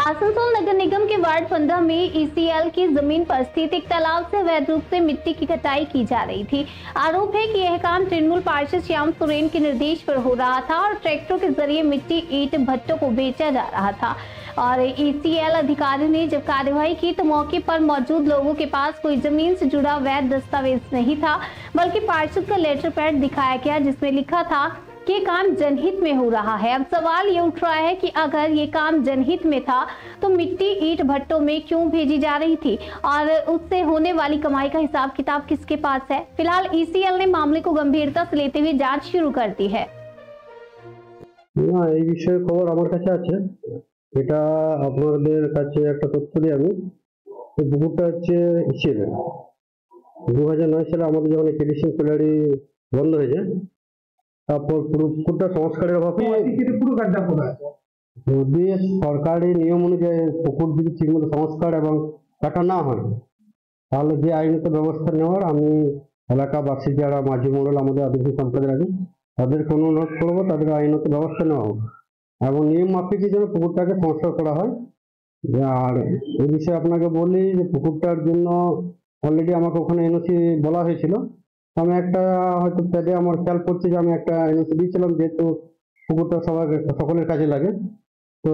आसनसोल नगर निगम के वार्ड 15 में ईसीएल की जमीन पर स्थित एक तालाब से अवैध रूप से मिट्टी की कटाई की जा रही थी। आरोप है कि यह काम तृणमूल पार्षद श्याम सोरेन के निर्देश पर हो रहा था और ट्रैक्टरों के जरिए मिट्टी ईंट भट्टों को बेचा जा रहा था। और ईसीएल अधिकारी ने जब कार्यवाही की तो मौके पर मौजूद लोगों के पास कोई जमीन से जुड़ा वैध दस्तावेज नहीं था, बल्कि पार्षद का लेटर पैड दिखाया गया जिसमें लिखा था कि काम जनहित में हो रहा है। अब सवाल ये उठ रहा है कि अगर ये काम जनहित में था तो मिट्टी ईंट भट्टों में क्यों भेजी जा रही थी और उससे होने वाली कमाई का हिसाब किताब किसके पास है। फिलहाल ईसीएल ने मामले को गंभीरता से लेते हुए जांच शुरू कर दी है। এই বিষয়ে খবর আমার কাছে আছে, এটা আপনাদের কাছে একটা তথ্য দিই আমি। এই পুকুরটা হচ্ছে হিসেবে 2009 সালে আমাদের যখন কেডিসি কোলারি বন্ধ হয়েছে, তারপর পুকুরটা সংস্কারের অভাবে পুরো কাজটা করা আছে। যদি সরকারি নিয়ম অনুযায়ী পুকুর যদি ঠিকমতো সংস্কার এবং কাটা না হয় তাহলে যে আইনত ব্যবস্থা নেওয়ার আমি এলাকাবাসী যারা মাঝি মণ্ডল আমাদের আদিবাসী সম্প্রদায়ের আছে তাদেরকে অনুরোধ করবো, তাদের আইনত ব্যবস্থা নেওয়া হোক এবং নিয়ম মাফিক যেন পুকুরটাকে সংস্কার করা হয়। আর এই বিষয়ে আপনাকে বলি যে পুকুরটার জন্য অলরেডি আমাকে ওখানে এনওসি বলা হয়েছিল। আমি একটা হয়তো প্যাডে আমার খেয়াল করছি যে আমি একটা এনওসি দিয়েছিলাম, যেহেতু পুকুরটা সকলের কাজে লাগে। তো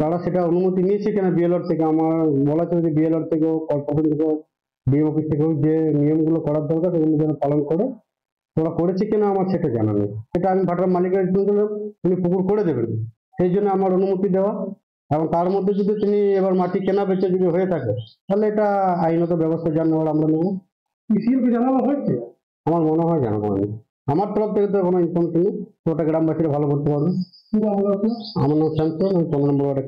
তারা সেটা অনুমতি নিয়েছে কিনা বিএলআর থেকে, আমার বলা ছিল যে বিএলআর থেকেও কর্পোরেশন থেকেও ডিএম অফিস থেকেও যে নিয়মগুলো করার দরকার সেগুলো যেন পালন করে, ওরা করেছে কিনা আমার সেটা জানা নেই। সেটা আমি ভাটার মালিকের তিনি পুকুর করে দেবেন, সেই জন্য আমার অনুমতি দেওয়া। এবং তার মধ্যে যদি তিনি এবার মাটি কেনা বেচে যদি হয়ে থাকে তাহলে এটা আইনত ব্যবস্থা যা নেওয়ার আমরা নেবো। ইসিএলকে জানানো হয়েছে? আমার মনে হয় জানাবো আমি, আমার তরফ থেকে তো কোনো ইনফর্মেশন নেই। ওটা গ্রামবাসীরা ভালো করতে পারবে। কি নাম হলো আপনার? আমার নাম শ্যামসন, আমি 15 নম্বর ওয়ার্ডে।